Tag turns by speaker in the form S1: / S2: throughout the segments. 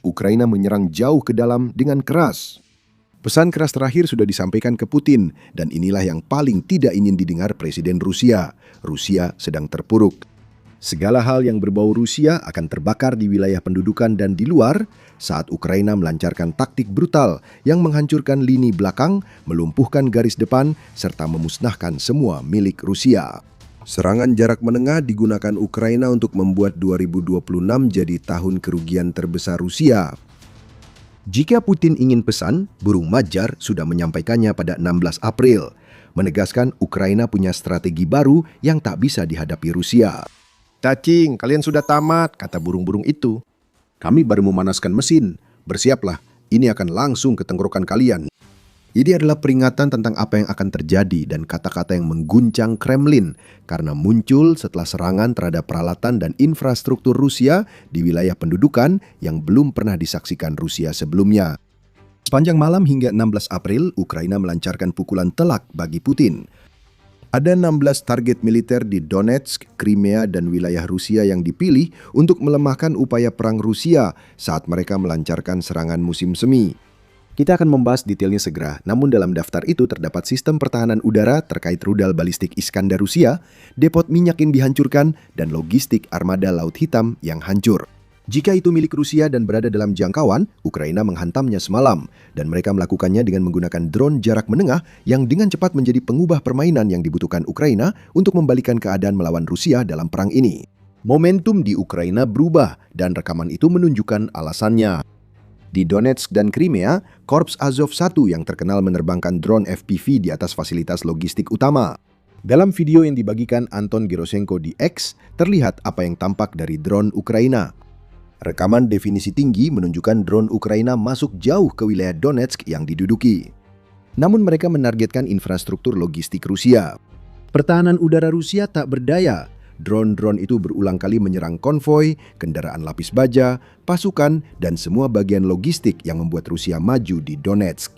S1: Ukraina menyerang jauh ke dalam dengan keras. Pesan keras terakhir sudah disampaikan ke Putin, dan inilah yang paling tidak ingin didengar Presiden Rusia. Rusia sedang terpuruk. Segala hal yang berbau Rusia akan terbakar di wilayah pendudukan dan di luar saat Ukraina melancarkan taktik brutal yang menghancurkan lini belakang, melumpuhkan garis depan, serta memusnahkan semua milik Rusia. Serangan jarak menengah digunakan Ukraina untuk membuat 2026 jadi tahun kerugian terbesar Rusia. Jika Putin ingin pesan, burung Majar sudah menyampaikannya pada 16 April, menegaskan Ukraina punya strategi baru yang tak bisa dihadapi Rusia. "Cacing, kalian sudah tamat," kata burung-burung itu. "Kami baru memanaskan mesin. Bersiaplah, ini akan langsung ke tenggorokan kalian." Ini adalah peringatan tentang apa yang akan terjadi dan kata-kata yang mengguncang Kremlin karena muncul setelah serangan terhadap peralatan dan infrastruktur Rusia di wilayah pendudukan yang belum pernah disaksikan Rusia sebelumnya. Sepanjang malam hingga 16 April, Ukraina melancarkan pukulan telak bagi Putin. Ada 16 target militer di Donetsk, Crimea, dan wilayah Rusia yang dipilih untuk melemahkan upaya perang Rusia saat mereka melancarkan serangan musim semi. Kita akan membahas detailnya segera, namun dalam daftar itu terdapat sistem pertahanan udara terkait rudal balistik Iskandar Rusia, depot minyak yang dihancurkan, dan logistik armada Laut Hitam yang hancur. Jika itu milik Rusia dan berada dalam jangkauan, Ukraina menghantamnya semalam, dan mereka melakukannya dengan menggunakan drone jarak menengah yang dengan cepat menjadi pengubah permainan yang dibutuhkan Ukraina untuk membalikan keadaan melawan Rusia dalam perang ini. Momentum di Ukraina berubah, dan rekaman itu menunjukkan alasannya. Di Donetsk dan Crimea, Korps Azov 1 yang terkenal menerbangkan drone FPV di atas fasilitas logistik utama. Dalam video yang dibagikan Anton Geroshenko di X, terlihat apa yang tampak dari drone Ukraina. Rekaman definisi tinggi menunjukkan drone Ukraina masuk jauh ke wilayah Donetsk yang diduduki. Namun mereka menargetkan infrastruktur logistik Rusia. Pertahanan udara Rusia tak berdaya. Drone-drone itu berulang kali menyerang konvoi, kendaraan lapis baja, pasukan, dan semua bagian logistik yang membuat Rusia maju di Donetsk.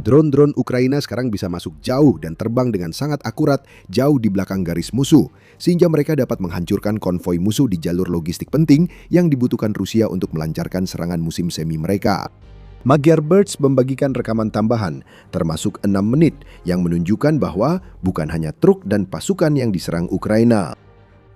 S1: Drone-drone Ukraina sekarang bisa masuk jauh dan terbang dengan sangat akurat jauh di belakang garis musuh, sehingga mereka dapat menghancurkan konvoi musuh di jalur logistik penting yang dibutuhkan Rusia untuk melancarkan serangan musim semi mereka. Magyar Birds membagikan rekaman tambahan, termasuk 6 menit, yang menunjukkan bahwa bukan hanya truk dan pasukan yang diserang Ukraina.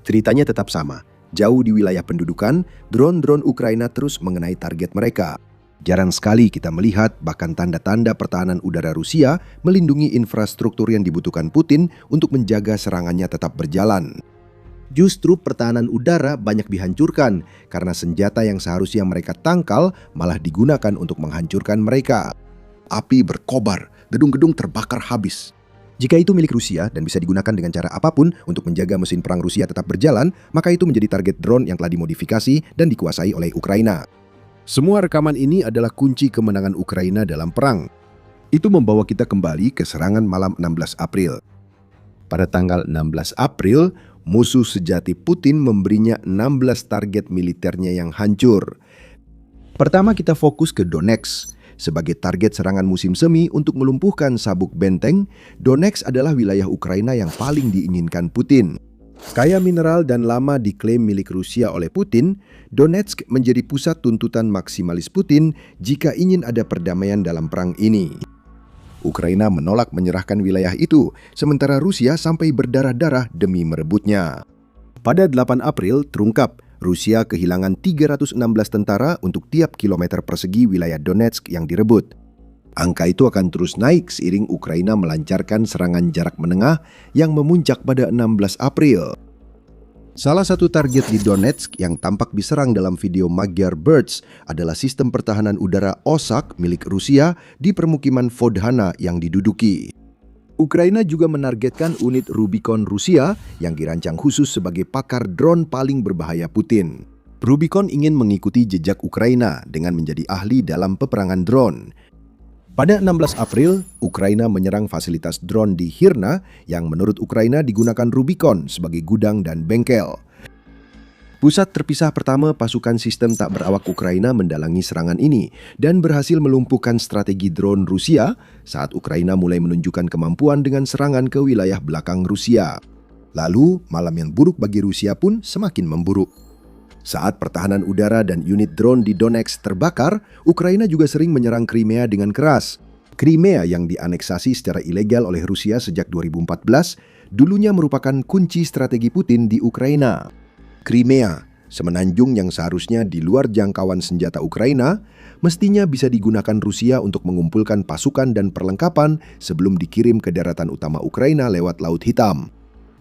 S1: Ceritanya tetap sama. Jauh di wilayah pendudukan, drone-drone Ukraina terus mengenai target mereka. Jarang sekali kita melihat bahkan tanda-tanda pertahanan udara Rusia melindungi infrastruktur yang dibutuhkan Putin untuk menjaga serangannya tetap berjalan. Justru pertahanan udara banyak dihancurkan karena senjata yang seharusnya mereka tangkal malah digunakan untuk menghancurkan mereka. Api berkobar, gedung-gedung terbakar habis. Jika itu milik Rusia dan bisa digunakan dengan cara apapun untuk menjaga mesin perang Rusia tetap berjalan, maka itu menjadi target drone yang telah dimodifikasi dan dikuasai oleh Ukraina. Semua rekaman ini adalah kunci kemenangan Ukraina dalam perang. Itu membawa kita kembali ke serangan malam 16 April. Pada tanggal 16 April, musuh sejati Putin memberinya 16 target militernya yang hancur. Pertama kita fokus ke Donetsk. Sebagai target serangan musim semi untuk melumpuhkan sabuk benteng, Donetsk adalah wilayah Ukraina yang paling diinginkan Putin. Kaya mineral dan lama diklaim milik Rusia oleh Putin, Donetsk menjadi pusat tuntutan maksimalis Putin jika ingin ada perdamaian dalam perang ini. Ukraina menolak menyerahkan wilayah itu, sementara Rusia sampai berdarah-darah demi merebutnya. Pada 8 April terungkap, Rusia kehilangan 316 tentara untuk tiap kilometer persegi wilayah Donetsk yang direbut. Angka itu akan terus naik seiring Ukraina melancarkan serangan jarak menengah yang memuncak pada 16 April. Salah satu target di Donetsk yang tampak diserang dalam video Magyar Birds adalah sistem pertahanan udara Osak milik Rusia di permukiman Vodhana yang diduduki. Ukraina juga menargetkan unit Rubicon Rusia yang dirancang khusus sebagai pakar drone paling berbahaya Putin. Rubicon ingin mengikuti jejak Ukraina dengan menjadi ahli dalam peperangan drone. Pada 16 April, Ukraina menyerang fasilitas drone di Hirna yang menurut Ukraina digunakan Rubicon sebagai gudang dan bengkel. Pusat terpisah pertama pasukan sistem tak berawak Ukraina mendalangi serangan ini dan berhasil melumpuhkan strategi drone Rusia saat Ukraina mulai menunjukkan kemampuan dengan serangan ke wilayah belakang Rusia. Lalu, malam yang buruk bagi Rusia pun semakin memburuk. Saat pertahanan udara dan unit drone di Donetsk terbakar, Ukraina juga sering menyerang Crimea dengan keras. Crimea yang dianeksasi secara ilegal oleh Rusia sejak 2014, dulunya merupakan kunci strategi Putin di Ukraina. Crimea, semenanjung yang seharusnya di luar jangkauan senjata Ukraina, mestinya bisa digunakan Rusia untuk mengumpulkan pasukan dan perlengkapan sebelum dikirim ke daratan utama Ukraina lewat Laut Hitam.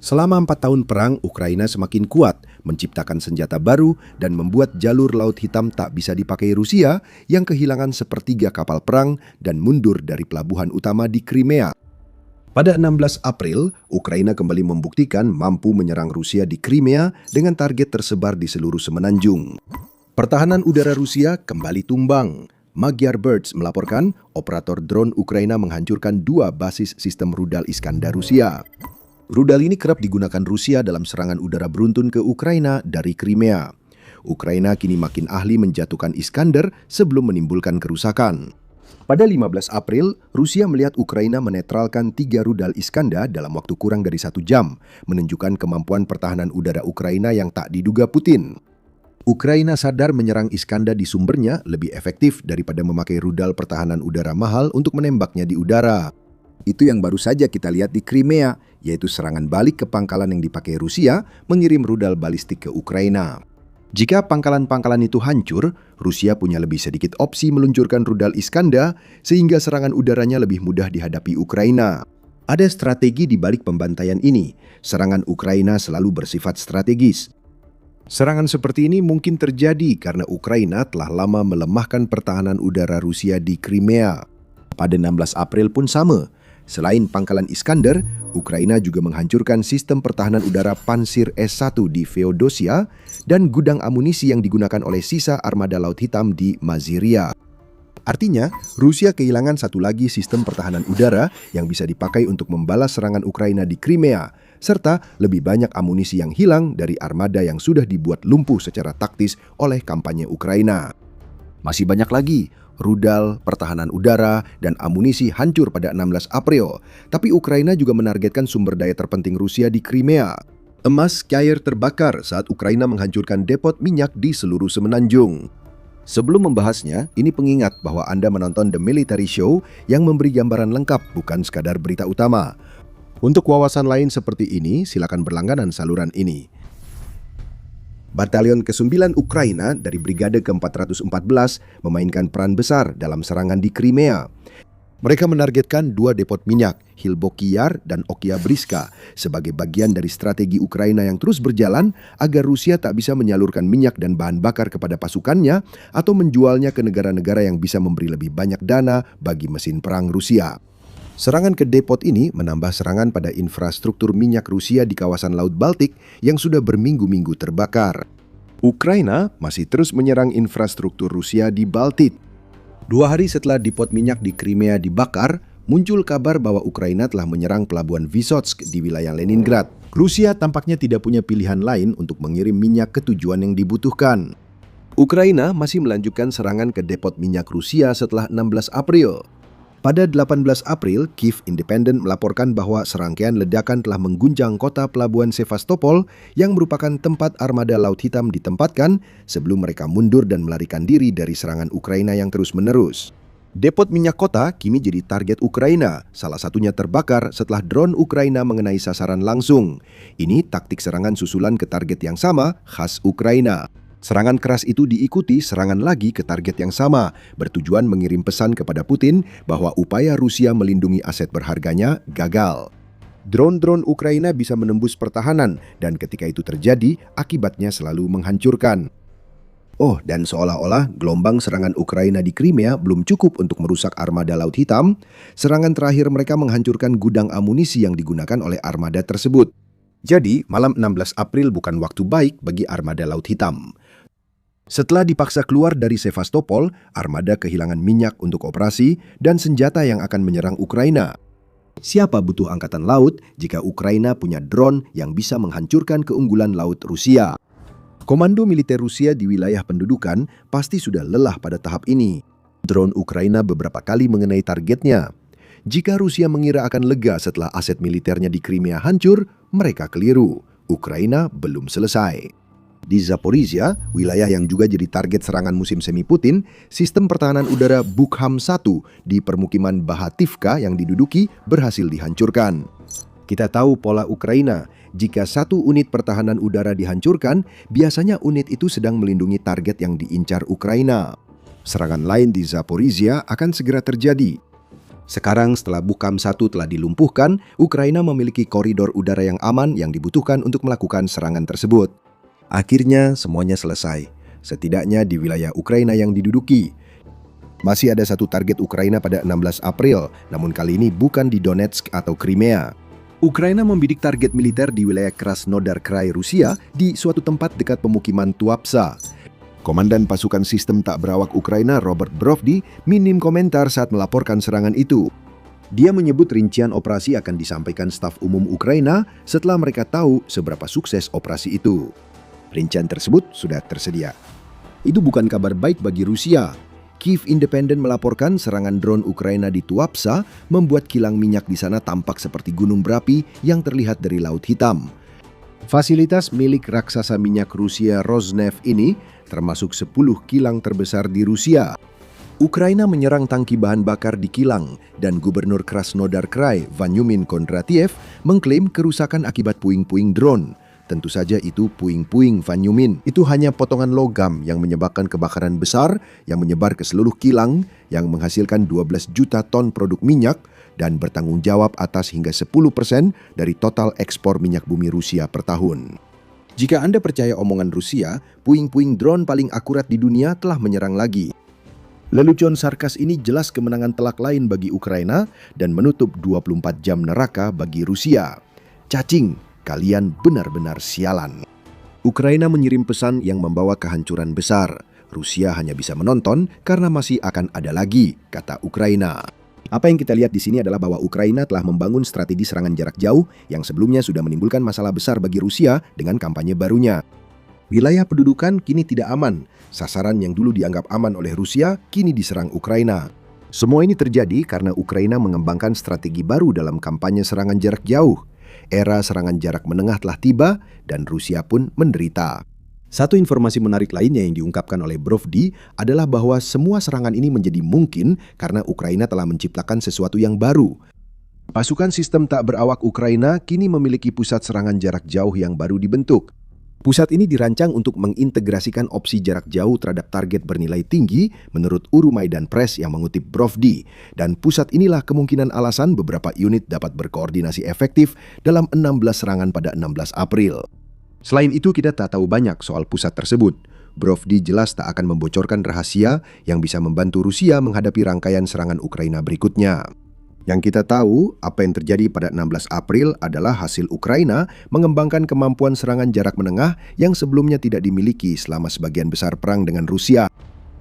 S1: Selama 4 tahun perang, Ukraina semakin kuat, menciptakan senjata baru dan membuat jalur Laut Hitam tak bisa dipakai Rusia yang kehilangan sepertiga kapal perang dan mundur dari pelabuhan utama di Crimea. Pada 16 April, Ukraina kembali membuktikan mampu menyerang Rusia di Crimea dengan target tersebar di seluruh semenanjung. Pertahanan udara Rusia kembali tumbang. Magyar Birds melaporkan operator drone Ukraina menghancurkan 2 basis sistem rudal Iskandar Rusia. Rudal ini kerap digunakan Rusia dalam serangan udara beruntun ke Ukraina dari Crimea. Ukraina kini makin ahli menjatuhkan Iskandar sebelum menimbulkan kerusakan. Pada 15 April, Rusia melihat Ukraina menetralkan 3 rudal Iskandar dalam waktu kurang dari 1 jam, menunjukkan kemampuan pertahanan udara Ukraina yang tak diduga Putin. Ukraina sadar menyerang Iskandar di sumbernya lebih efektif daripada memakai rudal pertahanan udara mahal untuk menembaknya di udara. Itu yang baru saja kita lihat di Crimea, yaitu serangan balik ke pangkalan yang dipakai Rusia mengirim rudal balistik ke Ukraina. Jika pangkalan-pangkalan itu hancur, Rusia punya lebih sedikit opsi meluncurkan rudal Iskandar sehingga serangan udaranya lebih mudah dihadapi Ukraina. Ada strategi di balik pembantaian ini. Serangan Ukraina selalu bersifat strategis. Serangan seperti ini mungkin terjadi karena Ukraina telah lama melemahkan pertahanan udara Rusia di Crimea. Pada 16 April pun sama. Selain pangkalan Iskandar, Ukraina juga menghancurkan sistem pertahanan udara Pansir S-1 di Feodosia dan gudang amunisi yang digunakan oleh sisa armada Laut Hitam di Maziria. Artinya, Rusia kehilangan satu lagi sistem pertahanan udara yang bisa dipakai untuk membalas serangan Ukraina di Crimea, serta lebih banyak amunisi yang hilang dari armada yang sudah dibuat lumpuh secara taktis oleh kampanye Ukraina. Masih banyak lagi. Rudal, pertahanan udara, dan amunisi hancur pada 16 April. Tapi Ukraina juga menargetkan sumber daya terpenting Rusia di Crimea. Emas cair terbakar saat Ukraina menghancurkan depot minyak di seluruh semenanjung. Sebelum membahasnya, ini pengingat bahwa Anda menonton The Military Show yang memberi gambaran lengkap, bukan sekadar berita utama. Untuk wawasan lain seperti ini, silakan berlangganan saluran ini. Batalion ke-9 Ukraina dari Brigade ke-414 memainkan peran besar dalam serangan di Crimea. Mereka menargetkan 2 depot minyak, Hilboki Yar dan Oktyabrsky, sebagai bagian dari strategi Ukraina yang terus berjalan agar Rusia tak bisa menyalurkan minyak dan bahan bakar kepada pasukannya atau menjualnya ke negara-negara yang bisa memberi lebih banyak dana bagi mesin perang Rusia. Serangan ke depot ini menambah serangan pada infrastruktur minyak Rusia di kawasan Laut Baltik yang sudah berminggu-minggu terbakar. Ukraina masih terus menyerang infrastruktur Rusia di Baltik. 2 hari setelah depot minyak di Crimea dibakar, muncul kabar bahwa Ukraina telah menyerang pelabuhan Vysotsk di wilayah Leningrad. Rusia tampaknya tidak punya pilihan lain untuk mengirim minyak ke tujuan yang dibutuhkan. Ukraina masih melanjutkan serangan ke depot minyak Rusia setelah 16 April. Pada 18 April, Kiev Independent melaporkan bahwa serangkaian ledakan telah mengguncang kota pelabuhan Sevastopol yang merupakan tempat armada Laut Hitam ditempatkan sebelum mereka mundur dan melarikan diri dari serangan Ukraina yang terus-menerus. Depot minyak kota kini jadi target Ukraina, salah satunya terbakar setelah drone Ukraina mengenai sasaran langsung. Ini taktik serangan susulan ke target yang sama, khas Ukraina. Serangan keras itu diikuti serangan lagi ke target yang sama, bertujuan mengirim pesan kepada Putin bahwa upaya Rusia melindungi aset berharganya gagal. Drone-drone Ukraina bisa menembus pertahanan, dan ketika itu terjadi, akibatnya selalu menghancurkan. Oh, dan seolah-olah gelombang serangan Ukraina di Crimea belum cukup untuk merusak armada Laut Hitam, serangan terakhir mereka menghancurkan gudang amunisi yang digunakan oleh armada tersebut. Jadi, malam 16 April bukan waktu baik bagi armada Laut Hitam. Setelah dipaksa keluar dari Sevastopol, armada kehilangan minyak untuk operasi dan senjata yang akan menyerang Ukraina. Siapa butuh angkatan laut jika Ukraina punya drone yang bisa menghancurkan keunggulan laut Rusia? Komando militer Rusia di wilayah pendudukan pasti sudah lelah pada tahap ini. Drone Ukraina beberapa kali mengenai targetnya. Jika Rusia mengira akan lega setelah aset militernya di Crimea hancur, mereka keliru. Ukraina belum selesai. Di Zaporizhia, wilayah yang juga jadi target serangan musim semi Putin, sistem pertahanan udara Bukham-1 di permukiman Bahativka yang diduduki berhasil dihancurkan. Kita tahu pola Ukraina, jika satu unit pertahanan udara dihancurkan, biasanya unit itu sedang melindungi target yang diincar Ukraina. Serangan lain di Zaporizhia akan segera terjadi. Sekarang setelah Bukham-1 telah dilumpuhkan, Ukraina memiliki koridor udara yang aman yang dibutuhkan untuk melakukan serangan tersebut. Akhirnya semuanya selesai, setidaknya di wilayah Ukraina yang diduduki. Masih ada satu target Ukraina pada 16 April, namun kali ini bukan di Donetsk atau Crimea. Ukraina membidik target militer di wilayah Krasnodar Krai Rusia di suatu tempat dekat pemukiman Tuapsa. Komandan pasukan sistem tak berawak Ukraina Robert Brovdi minim komentar saat melaporkan serangan itu. Dia menyebut rincian operasi akan disampaikan staf umum Ukraina setelah mereka tahu seberapa sukses operasi itu. Rincian tersebut sudah tersedia. Itu bukan kabar baik bagi Rusia. Kiev Independent melaporkan serangan drone Ukraina di Tuapsa membuat kilang minyak di sana tampak seperti gunung berapi yang terlihat dari Laut Hitam. Fasilitas milik raksasa minyak Rusia Rosneft ini termasuk 10 kilang terbesar di Rusia. Ukraina menyerang tangki bahan bakar di kilang dan Gubernur Krasnodar Krai Vanyumin Kondratiev mengklaim kerusakan akibat puing-puing drone. Tentu saja itu puing-puing Vanyumin. Itu hanya potongan logam yang menyebabkan kebakaran besar yang menyebar ke seluruh kilang yang menghasilkan 12 juta ton produk minyak dan bertanggung jawab atas hingga 10% dari total ekspor minyak bumi Rusia per tahun. Jika Anda percaya omongan Rusia, puing-puing drone paling akurat di dunia telah menyerang lagi. Lelucon sarkas ini jelas kemenangan telak lain bagi Ukraina dan menutup 24 jam neraka bagi Rusia. Cacing, kalian benar-benar sialan. Ukraina mengirim pesan yang membawa kehancuran besar. Rusia hanya bisa menonton karena masih akan ada lagi, kata Ukraina. Apa yang kita lihat di sini adalah bahwa Ukraina telah membangun strategi serangan jarak jauh yang sebelumnya sudah menimbulkan masalah besar bagi Rusia dengan kampanye barunya. Wilayah pendudukan kini tidak aman. Sasaran yang dulu dianggap aman oleh Rusia kini diserang Ukraina. Semua ini terjadi karena Ukraina mengembangkan strategi baru dalam kampanye serangan jarak jauh. Era serangan jarak menengah telah tiba dan Rusia pun menderita. Satu informasi menarik lainnya yang diungkapkan oleh Brovdi adalah bahwa semua serangan ini menjadi mungkin karena Ukraina telah menciptakan sesuatu yang baru. Pasukan sistem tak berawak Ukraina kini memiliki pusat serangan jarak jauh yang baru dibentuk. Pusat ini dirancang untuk mengintegrasikan opsi jarak jauh terhadap target bernilai tinggi menurut Euromaidan Press yang mengutip Brovdi. Dan pusat inilah kemungkinan alasan beberapa unit dapat berkoordinasi efektif dalam 16 serangan pada 16 April. Selain itu kita tak tahu banyak soal pusat tersebut. Brovdi jelas tak akan membocorkan rahasia yang bisa membantu Rusia menghadapi rangkaian serangan Ukraina berikutnya. Yang kita tahu, apa yang terjadi pada 16 April adalah hasil Ukraina mengembangkan kemampuan serangan jarak menengah yang sebelumnya tidak dimiliki selama sebagian besar perang dengan Rusia.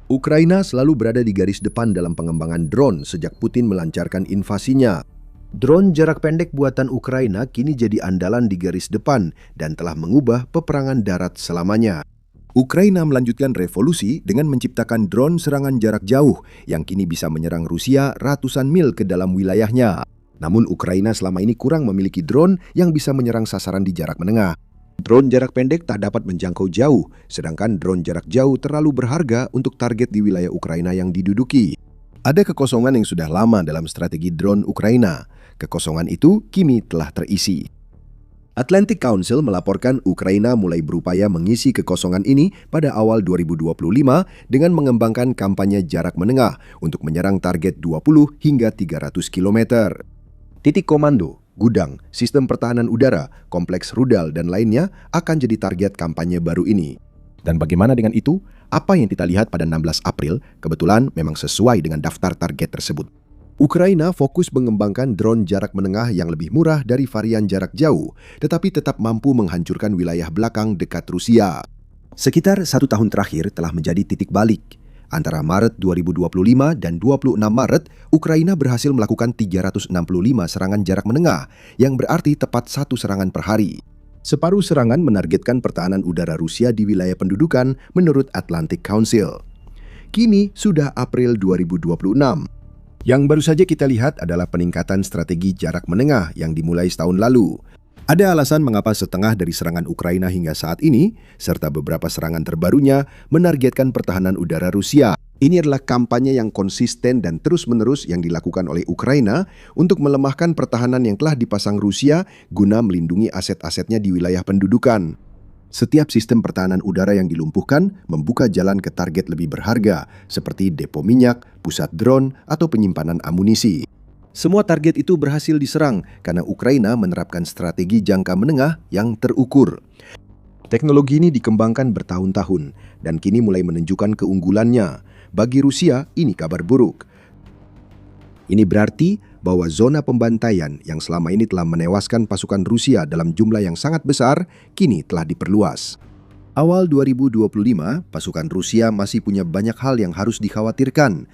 S1: Ukraina selalu berada di garis depan dalam pengembangan drone sejak Putin melancarkan invasinya. Drone jarak pendek buatan Ukraina kini jadi andalan di garis depan dan telah mengubah peperangan darat selamanya. Ukraina melanjutkan revolusi dengan menciptakan drone serangan jarak jauh yang kini bisa menyerang Rusia ratusan mil ke dalam wilayahnya. Namun Ukraina selama ini kurang memiliki drone yang bisa menyerang sasaran di jarak menengah. Drone jarak pendek tak dapat menjangkau jauh, sedangkan drone jarak jauh terlalu berharga untuk target di wilayah Ukraina yang diduduki. Ada kekosongan yang sudah lama dalam strategi drone Ukraina. Kekosongan itu kini telah terisi. Atlantic Council melaporkan Ukraina mulai berupaya mengisi kekosongan ini pada awal 2025 dengan mengembangkan kampanye jarak menengah untuk menyerang target 20 hingga 300 km. Titik komando, gudang, sistem pertahanan udara, kompleks rudal, dan lainnya akan jadi target kampanye baru ini. Dan bagaimana dengan itu? Apa yang kita lihat pada 16 April kebetulan memang sesuai dengan daftar target tersebut. Ukraina fokus mengembangkan drone jarak menengah yang lebih murah dari varian jarak jauh, tetapi tetap mampu menghancurkan wilayah belakang dekat Rusia. Sekitar 1 tahun terakhir telah menjadi titik balik. Antara Maret 2025 dan 26 Maret, Ukraina berhasil melakukan 365 serangan jarak menengah, yang berarti tepat 1 serangan per hari. Separuh serangan menargetkan pertahanan udara Rusia di wilayah pendudukan menurut Atlantic Council. Kini sudah April 2026. Yang baru saja kita lihat adalah peningkatan strategi jarak menengah yang dimulai setahun lalu. Ada alasan mengapa setengah dari serangan Ukraina hingga saat ini, serta beberapa serangan terbarunya, menargetkan pertahanan udara Rusia. Ini adalah kampanye yang konsisten dan terus-menerus yang dilakukan oleh Ukraina untuk melemahkan pertahanan yang telah dipasang Rusia guna melindungi aset-asetnya di wilayah pendudukan. Setiap sistem pertahanan udara yang dilumpuhkan membuka jalan ke target lebih berharga, seperti depo minyak, pusat drone, atau penyimpanan amunisi. Semua target itu berhasil diserang karena Ukraina menerapkan strategi jangka menengah yang terukur. Teknologi ini dikembangkan bertahun-tahun dan kini mulai menunjukkan keunggulannya. Bagi Rusia, ini kabar buruk. Ini berarti bahwa zona pembantaian yang selama ini telah menewaskan pasukan Rusia dalam jumlah yang sangat besar, kini telah diperluas. Awal 2025, pasukan Rusia masih punya banyak hal yang harus dikhawatirkan.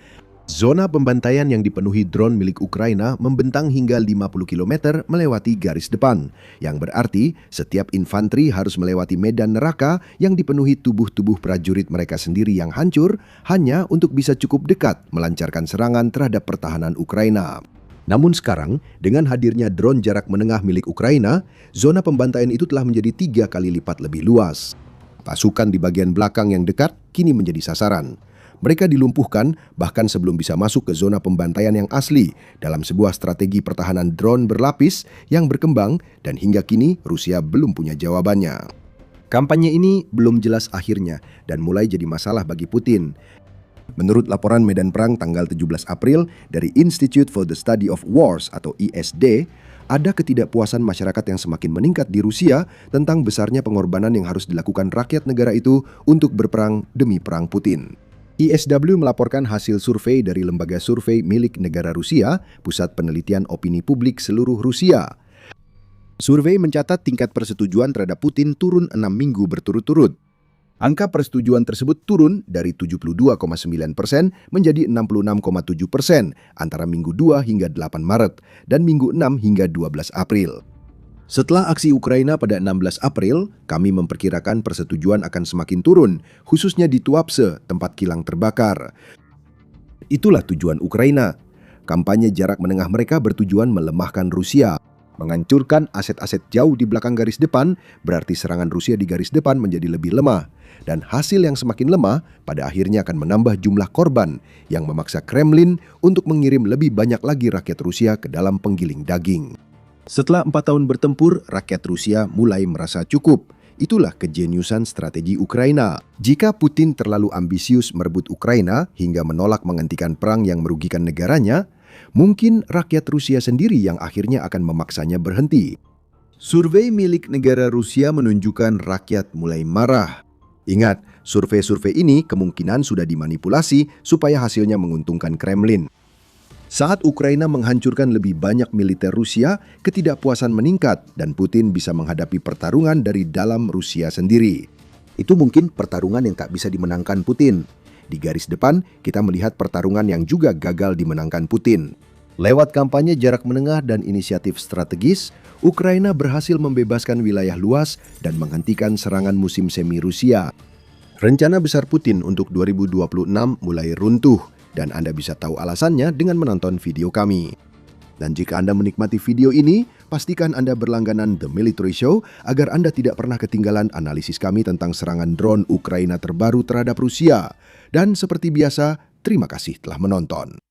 S1: Zona pembantaian yang dipenuhi drone milik Ukraina membentang hingga 50 km melewati garis depan, yang berarti setiap infanteri harus melewati medan neraka yang dipenuhi tubuh-tubuh prajurit mereka sendiri yang hancur hanya untuk bisa cukup dekat melancarkan serangan terhadap pertahanan Ukraina. Namun sekarang, dengan hadirnya drone jarak menengah milik Ukraina, zona pembantaian itu telah menjadi 3 kali lipat lebih luas. Pasukan di bagian belakang yang dekat kini menjadi sasaran. Mereka dilumpuhkan bahkan sebelum bisa masuk ke zona pembantaian yang asli dalam sebuah strategi pertahanan drone berlapis yang berkembang dan hingga kini Rusia belum punya jawabannya. Kampanye ini belum jelas akhirnya dan mulai jadi masalah bagi Putin. Menurut laporan medan perang tanggal 17 April dari Institute for the Study of Wars atau ISD, ada ketidakpuasan masyarakat yang semakin meningkat di Rusia tentang besarnya pengorbanan yang harus dilakukan rakyat negara itu untuk berperang demi perang Putin. ISW melaporkan hasil survei dari lembaga survei milik negara Rusia, Pusat Penelitian Opini Publik Seluruh Rusia. Survei mencatat tingkat persetujuan terhadap Putin turun 6 minggu berturut-turut. Angka persetujuan tersebut turun dari 72,9% menjadi 66,7% antara Minggu 2 hingga 8 Maret dan Minggu 6 hingga 12 April. Setelah aksi Ukraina pada 16 April, kami memperkirakan persetujuan akan semakin turun, khususnya di Tuapse, tempat kilang terbakar. Itulah tujuan Ukraina. Kampanye jarak menengah mereka bertujuan melemahkan Rusia. Menghancurkan aset-aset jauh di belakang garis depan, berarti serangan Rusia di garis depan menjadi lebih lemah. Dan hasil yang semakin lemah, pada akhirnya akan menambah jumlah korban yang memaksa Kremlin untuk mengirim lebih banyak lagi rakyat Rusia ke dalam penggiling daging. Setelah 4 tahun bertempur, rakyat Rusia mulai merasa cukup. Itulah kejeniusan strategi Ukraina. Jika Putin terlalu ambisius merebut Ukraina hingga menolak menghentikan perang yang merugikan negaranya, mungkin rakyat Rusia sendiri yang akhirnya akan memaksanya berhenti. Survei milik negara Rusia menunjukkan rakyat mulai marah. Ingat, survei-survei ini kemungkinan sudah dimanipulasi supaya hasilnya menguntungkan Kremlin. Saat Ukraina menghancurkan lebih banyak militer Rusia, ketidakpuasan meningkat dan Putin bisa menghadapi pertarungan dari dalam Rusia sendiri. Itu mungkin pertarungan yang tak bisa dimenangkan Putin. Di garis depan, kita melihat pertarungan yang juga gagal dimenangkan Putin. Lewat kampanye jarak menengah dan inisiatif strategis, Ukraina berhasil membebaskan wilayah luas dan menghentikan serangan musim semi Rusia. Rencana besar Putin untuk 2026 mulai runtuh. Dan Anda bisa tahu alasannya dengan menonton video kami. Dan jika Anda menikmati video ini, pastikan Anda berlangganan The Military Show agar Anda tidak pernah ketinggalan analisis kami tentang serangan drone Ukraina terbaru terhadap Rusia. Dan seperti biasa, terima kasih telah menonton.